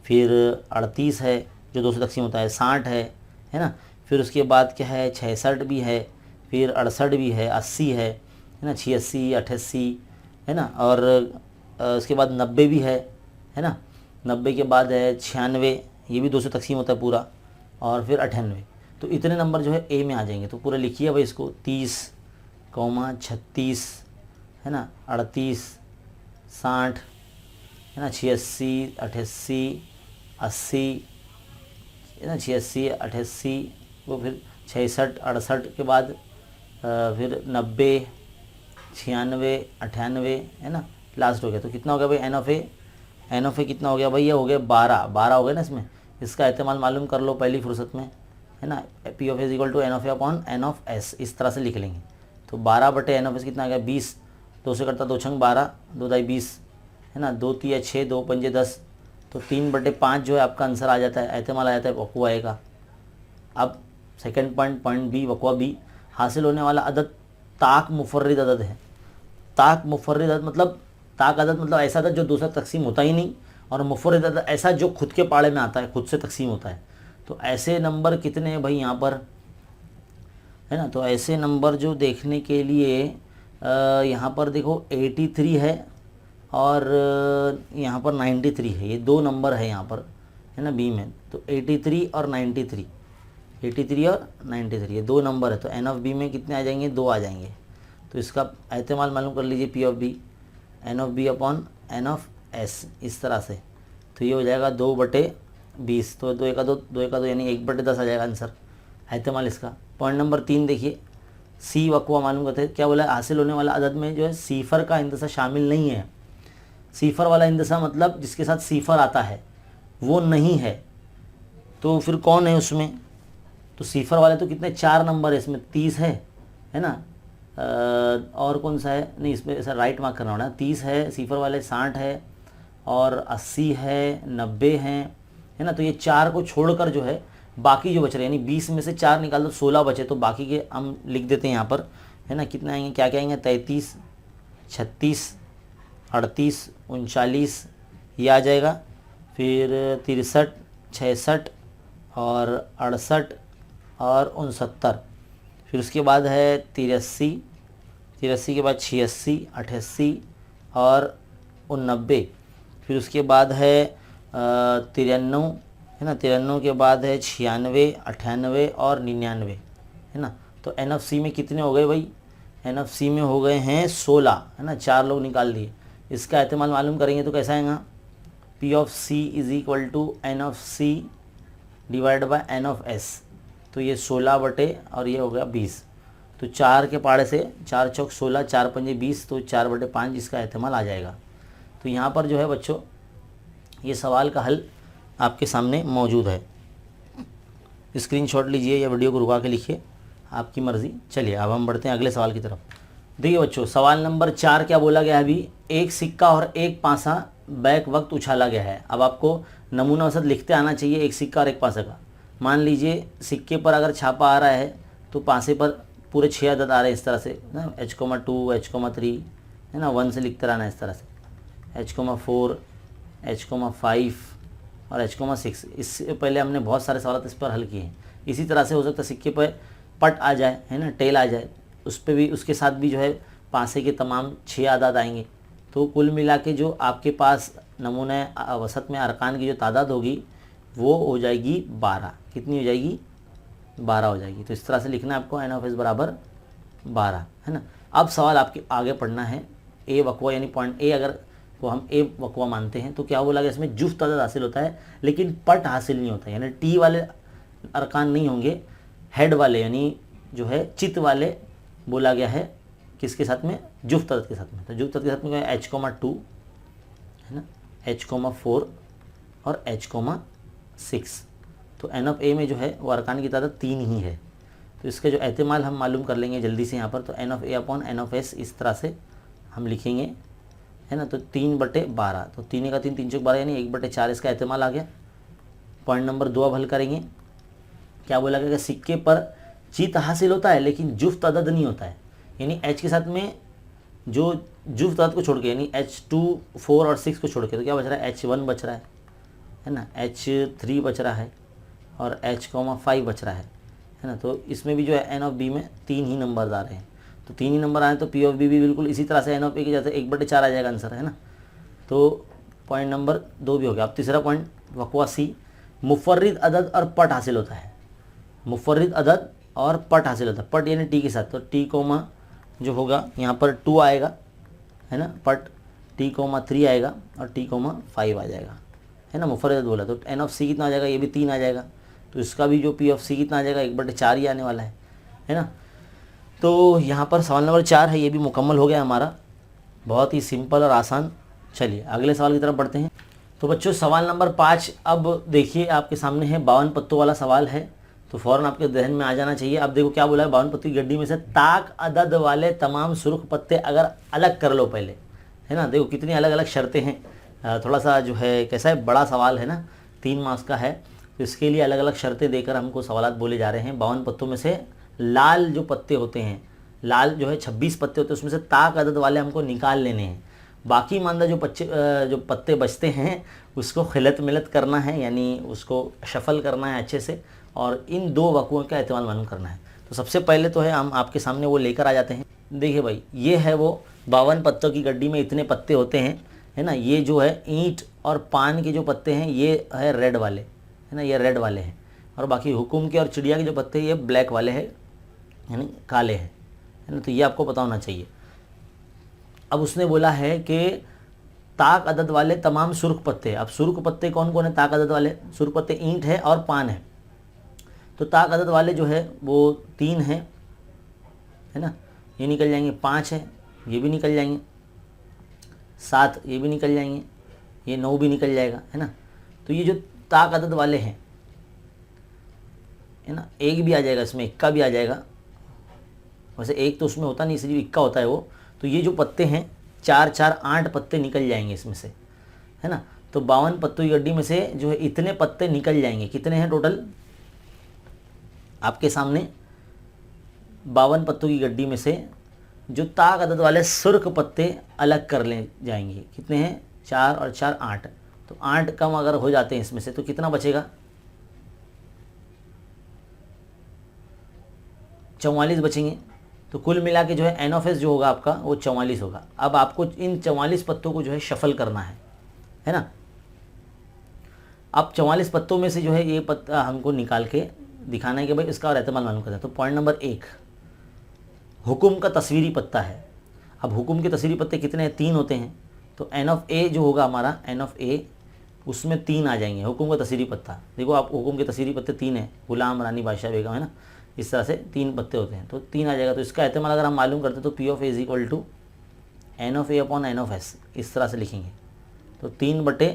Speaker 1: फिर 38 है जो 2 से तकसीम होता है, 60 है ना। फिर उसके बाद क्या है, 66 भी है, फिर 68 भी है, 80 है ना, 86, 88, है ना। और उसके बाद 90 भी है ना। 90 के बाद है 96, ये भी 2 से तकसीम होता है पूरा, और फिर 98। तो इतने नंबर जो है ए में आ जाएंगे। तो पूरा लिखिए भाई इसको, 30, 36, है ना, 38, 60, है ना, 86, 88, 80, है ना, 86, 88, वो फिर 66, 68 के बाद फिर 90, 96, 98, है ना, लास्ट हो गया। तो कितना हो गया भाई एन ऑफ ए, एन ऑफ ए कितना हो गया भाई, ये हो गया 12 हो गया ना इसमें। इसका इस्तेमाल मालूम कर लो पहली फुर्सत में, है ना। P of S equal to N of A upon N of S, इस तरह से लिख लेंगे। तो 12 एन ऑफ एस कितना आ गया, 20, 2 से करता 2 छंग 12, 2 दाई 20, है ना, 2 तिया 6, 2 पंजे 10, तो 3/5 जो है आपका आंसर आ जाता है, एहतमाल आ जाता है वक़वा ए का। अब सेकंड पॉइंट बी, वक़वा बी, हासिल होने वाला अदद ताक मुफर्रिद अदद है। ताक मुफर्रिद अदद मतलब, ताक अदद मतलब ऐसा अदद जो दूसरा तकसीम होता ही नहीं, और मुफर्रिद अदद ऐसा जो खुद के पाड़े में आता है, खुद से तकसीम होता है। तो ऐसे नंबर कितने हैं भाई यहाँ पर, है ना। तो ऐसे नंबर जो देखने के लिए यहाँ पर देखो 83 है और यहाँ पर 93 है, ये 2 नंबर है यहाँ पर, है ना, बी में। तो 83 और 93, 83 और 93 ये 2 नंबर है। तो एन ऑफ बी में कितने आ जाएंगे, 2 आ जाएंगे। तो इसका एहतमाल मालूम कर लीजिए, P of B, N of B upon N of S, इस तरह से। तो ये हो जाएगा 2/20, तो 2 का 2, 2 का 2 यानी 1/10 आ जाएगा आंसर, एहतमाल इसका। पॉइंट नंबर 3 देखिए, सी वक़वा मालूम करते हैं। क्या बोला, हासिल होने वाला अदद में जो है सीफ़र का इंदसा शामिल नहीं है। सीफ़र वाला इंदसा मतलब जिसके साथ सीफ़र आता है वो नहीं है। तो फिर कौन है उसमें, तो सीफ़र वाले तो कितने, 4 नंबर है इसमें, 30 है ना, और कौन सा है, नहीं इसमें ऐसा राइट मार्क करना होना, 30 है सीफ़र वाले, 60 है और 80 है, 90 हैं, है ना। तो ये 4 को छोड़कर जो है बाकी जो बच रहे, यानी 20 में से 4 निकाल दो 16 बचे, तो बाकी के हम लिख देते हैं यहाँ पर, है ना। कितना आएंगे, क्या क्या आएंगे, 33, 36, 38, 39 ये आ जाएगा, फिर 63, 66 और 68 और 69, फिर उसके बाद है 83, 83 के बाद 86, 88 और 89, फिर उसके बाद है 93, है ना, 93 के बाद है 96, 98 और 99, है ना। तो NFC में कितने हो गए भाई? NFC में हो गए हैं 16, है ना, 4 लोग निकाल दिए। इसका एहतमाल मालूम करेंगे तो कैसा आएगा? P of C is equal to N of C divide by N of S। तो ये 16 बटे और ये हो गया 20। तो 4 के पाड़े से 4 चौक 16, 4 पंजे 20, तो 4 बटे 5 इसका एहतमाल आ जाएगा। तो यहाँ पर जो है बच्चों ये सवाल का हल आपके सामने मौजूद है। स्क्रीनशॉट लीजिए या वीडियो को रुका के लिखिए, आपकी मर्ज़ी। चलिए अब हम बढ़ते हैं अगले सवाल की तरफ। देखिए बच्चों, सवाल नंबर 4 क्या बोला गया है? अभी एक सिक्का और एक पासा बैक वक्त उछाला गया है। अब आपको नमूना औसत लिखते आना चाहिए एक सिक्का और एक पासा का। मान लीजिए सिक्के पर अगर छापा आ रहा है तो पासे पर पूरे 6 अदद आ रहे हैं इस तरह से ना, H,2, H,3, है ना, 1 से लिखते रहना इस तरह से, H,4, H,5 और H,6। इससे पहले हमने बहुत सारे सवाल इस पर हल किए हैं। इसी तरह से हो सकता है सिक्के पर पट आ जाए, है ना, टेल आ जाए, उस पर भी, उसके साथ भी जो है पासे के तमाम 6 आदाद आएंगे। तो कुल मिला के जो आपके पास नमूने वसत में अरकान की जो तादाद होगी वो हो जाएगी 12। कितनी हो जाएगी? 12 हो जाएगी। तो इस तरह से लिखना है आपको N ऑफ S बराबर 12, है ना। अब सवाल आपके आगे पढ़ना है ए वकवा, यानी पॉइंट ए अगर को हम ए वकवा मानते हैं तो क्या बोला गया? इसमें जुफ्त तादाद हासिल होता है लेकिन पट हासिल नहीं होता, यानी टी वाले अरकान नहीं होंगे, हेड वाले यानी जो है चित वाले बोला गया है। किसके साथ में? जुफ्त तादाद के साथ में। तो जुफ्त तादाद के साथ में H,2, है ना, H,4 और H,6। तो N ऑफ A में जो है वो अरकान की तादाद 3 ही है। तो इसका जो एहतमाल हम मालूम कर लेंगे जल्दी से यहाँ पर। तो N of A upon N of S इस तरह से हम लिखेंगे, है ना। तो 3 बटे 12, तो 3 का 3, 3 चौक 12 यानी 1 बटे 4 इसका एहतमाल आ गया। पॉइंट नंबर 2 अब हल करेंगे। क्या बोला गया? सिक्के पर चित हासिल होता है लेकिन जुफ्त अदद नहीं होता है, यानी H के साथ में जो जुफ्त अदद को छोड़ के, यानी H2, 4 और 6 को छोड़ के, तो क्या बच रहा है? H1 बच रहा है ना, H3 बच रहा है और H,5 बच रहा है ना। तो इसमें भी जो है N ऑफ B में 3 ही नंबर आ रहे हैं। तो 3 ही नंबर आए तो P ऑफ B भी बिल्कुल इसी तरह से N ऑफ A के जैसे 1 बटे 4 आ जाएगा आंसर, है ना। तो पॉइंट नंबर 2 भी हो गया। अब तीसरा पॉइंट वकवा C, मुफर्रिद अदद और पट हासिल होता है। मुफर्रिद अदद और पट हासिल होता है। पट यानी टी के साथ, तो टी कोमा जो होगा यहाँ पर 2 आएगा, है ना, पट T,3 आएगा और T,5 आ जाएगा, है ना। मुफर्रिद बोला तो N ऑफ C कितना आ जाएगा? ये भी 3 आ जाएगा। तो इसका भी जो P ऑफ C कितना आ जाएगा? 1 बटे 4 ही आने वाला है ना। तो यहाँ पर सवाल नंबर 4 है, ये भी मुकम्मल हो गया हमारा, बहुत ही सिंपल और आसान। चलिए अगले सवाल की तरफ बढ़ते हैं। तो बच्चों सवाल नंबर 5 अब देखिए आपके सामने है, 52 पत्तों वाला सवाल है, तो फ़ौरन आपके जहन में आ जाना चाहिए। अब देखो क्या बोला है, 52 पत्तों की गड्डी में से ताक अदद वाले तमाम सुर्ख पत्ते अगर अलग कर लो पहले, है ना। देखो कितनी अलग अलग शर्तें हैं। थोड़ा सा जो है कैसा है, बड़ा सवाल है ना, 3 मार्क्स का है, तो इसके लिए अलग अलग शर्तें देकर हमको सवालात बोले जा रहे हैं। 52 पत्तों में से लाल जो पत्ते होते हैं, लाल जो है 26 पत्ते होते हैं, उसमें से ताक अदद वाले हमको निकाल लेने हैं। बाकी मानदा जो पत्ते बचते हैं उसको खिलत मिलत करना है, यानी उसको शफल करना है अच्छे से, और इन 2 वक़ुओं का एहतमाल मालूम करना है। तो सबसे पहले तो है हम आपके सामने वो लेकर आ जाते हैं। देखिए भाई, ये है वो 52 पत्तों की गड्डी में इतने पत्ते होते हैं, है ना। ये जो है ईंट और पान के जो पत्ते हैं ये है रेड वाले, है ना, ये रेड वाले हैं। और बाकी हुकुम के और चिड़िया के जो पत्ते ये ब्लैक वाले हैं, यानी काले हैं, है ना। तो ये आपको पता होना चाहिए। अब उसने बोला है कि ताक अदद वाले तमाम सुर्ख पत्ते। अब सुर्ख पत्ते कौन कौन है? ताक अदद वाले सुर्ख पत्ते ईंट है और पान है। तो ताक अदद वाले जो है वो 3 हैं, है ना, ये निकल जाएंगे। 5 है, ये भी निकल जाएंगे। 7 ये भी निकल जाएंगे। ये 9 भी निकल जाएगा, है ना। तो ये जो ताक अदद वाले हैं, है ना, 1 भी आ जाएगा इसमें, 1 भी आ जाएगा। वैसे 1 तो उसमें होता नहीं, इसलिए 1 होता है वो। तो ये जो पत्ते हैं 4 4 8 पत्ते निकल जाएंगे इसमें से, है ना। तो 52 पत्तों की गड्डी में से जो है इतने पत्ते निकल जाएंगे। कितने हैं टोटल आपके सामने? 52 पत्तों की गड्डी में से जो ताक अदद वाले सुर्ख पत्ते अलग कर ले जाएंगे। कितने हैं? 4 और 4 8। तो 8 कम अगर हो जाते हैं इसमें से तो कितना बचेगा? 44 बचेंगे। तो कुल मिला के जो है एन ऑफ एस जो होगा आपका वो 44 होगा। अब आपको इन 44 पत्तों को जो है शफल करना है ना। अब 44 पत्तों में से जो है ये पत्ता हमको निकाल के दिखाना है कि भाई इसका और एहतमाल मालूम करना है। तो पॉइंट नंबर 1, हुकुम का तस्वीरी पत्ता है। अब हुकुम के तस्वीरी पत्ते कितने हैं? 3 होते हैं। तो एन ऑफ ए जो होगा हमारा, एन ऑफ ए, उसमें 3 आ जाएंगे। हुकुम का तस्वीरी पत्ता देखो आप, हुकुम के तस्वीरी पत्ते 3 हैं, गुलाम, रानी, बादशाह, बेगम, है ना। इस तरह से 3 पत्ते होते हैं, तो 3 आ जाएगा। तो इसका एहतमाल अगर हम मालूम करते तो P of A is equal to N of A upon N of S, इस तरह से लिखेंगे। तो 3 बटे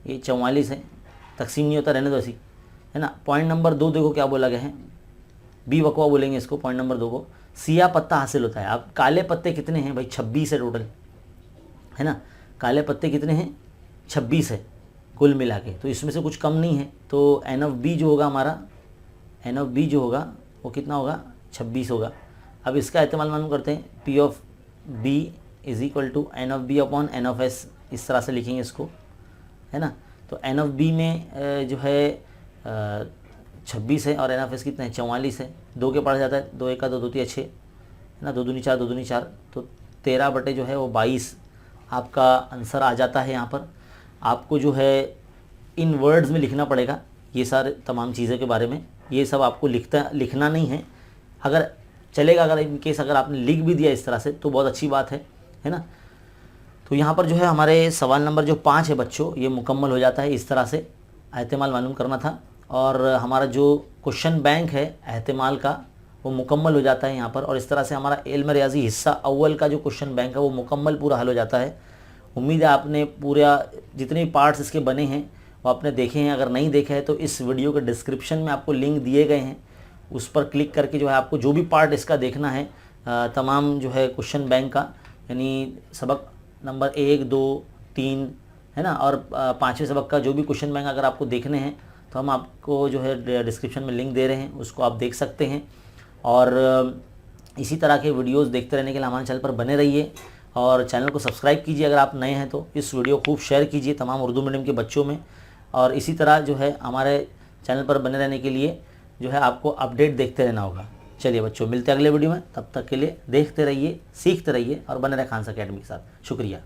Speaker 1: ये 44 है, तकसीम नहीं होता, रहने दो ऐसी, है ना। पॉइंट नंबर 2 देखो क्या बोला गया है, बी वकवा बोलेंगे इसको। पॉइंट नंबर 2 को सिया पत्ता हासिल होता है। अब काले पत्ते कितने हैं भाई? 26 है टोटल, है ना। काले पत्ते कितने हैं? 26 है कुल मिला के, तो इसमें से कुछ कम नहीं है। तो एन ऑफ बी जो होगा हमारा, एन ऑफ बी जो होगा वो कितना होगा? 26 होगा। अब इसका एहतमाल मालूम करते हैं, P of B is equal to N of B upon N of S, इस तरह से लिखेंगे इसको, है ना। तो एन ऑफ बी में जो है 26 है और एन ऑफ एस कितना है? 44 है। 2 के पढ़ा जाता है, 2 1 2 2 3 6, है ना। 2 दूनी 4, 2 दूनी 4, तो 13 बटे जो है वो 22 आपका आंसर आ जाता है। यहाँ पर आपको जो है इन वर्ड्स में लिखना पड़ेगा ये सारे तमाम चीज़ों के बारे में। ये सब आपको लिखना नहीं है, अगर चलेगा, अगर इन केस अगर आपने लिख भी दिया इस तरह से तो बहुत अच्छी बात है ना। तो यहाँ पर जो है हमारे सवाल नंबर जो 5 है बच्चों, ये मुकम्मल हो जाता है। इस तरह से एहतमाल मालूम करना था और हमारा जो क्वेश्चन बैंक है एहतमाल का वो मुकम्मल हो जाता है यहाँ पर। और इस तरह से हमारा इल्म रियाजी हिस्सा अव्वल का जो क्वेश्चन बैंक है वो मुकम्मल पूरा हल हो जाता है। उम्मीद है आपने पूरा जितने भी पार्ट्स इसके बने हैं वो आपने देखे हैं। अगर नहीं देखे हैं तो इस वीडियो के डिस्क्रिप्शन में आपको लिंक दिए गए हैं, उस पर क्लिक करके जो है आपको जो भी पार्ट इसका देखना है, तमाम जो है क्वेश्चन बैंक का, यानी सबक नंबर 1 2 3, है ना, और 5वें सबक का जो भी क्वेश्चन बैंक अगर आपको देखने हैं तो हम आपको जो है डिस्क्रिप्शन में लिंक दे रहे हैं, उसको आप देख सकते हैं। और इसी तरह के वीडियोस देखते रहने के लिए हमारे चैनल पर बने रहिए और चैनल को सब्सक्राइब कीजिए। अगर आप नए हैं तो इस वीडियो खूब शेयर कीजिए तमाम उर्दू मीडियम के बच्चों में। और इसी तरह जो है हमारे चैनल पर बने रहने के लिए जो है आपको अपडेट देखते रहना होगा। चलिए बच्चों, मिलते हैं अगले वीडियो में, तब तक के लिए देखते रहिए, सीखते रहिए और बने रहे खान अकेडमी के साथ। शुक्रिया।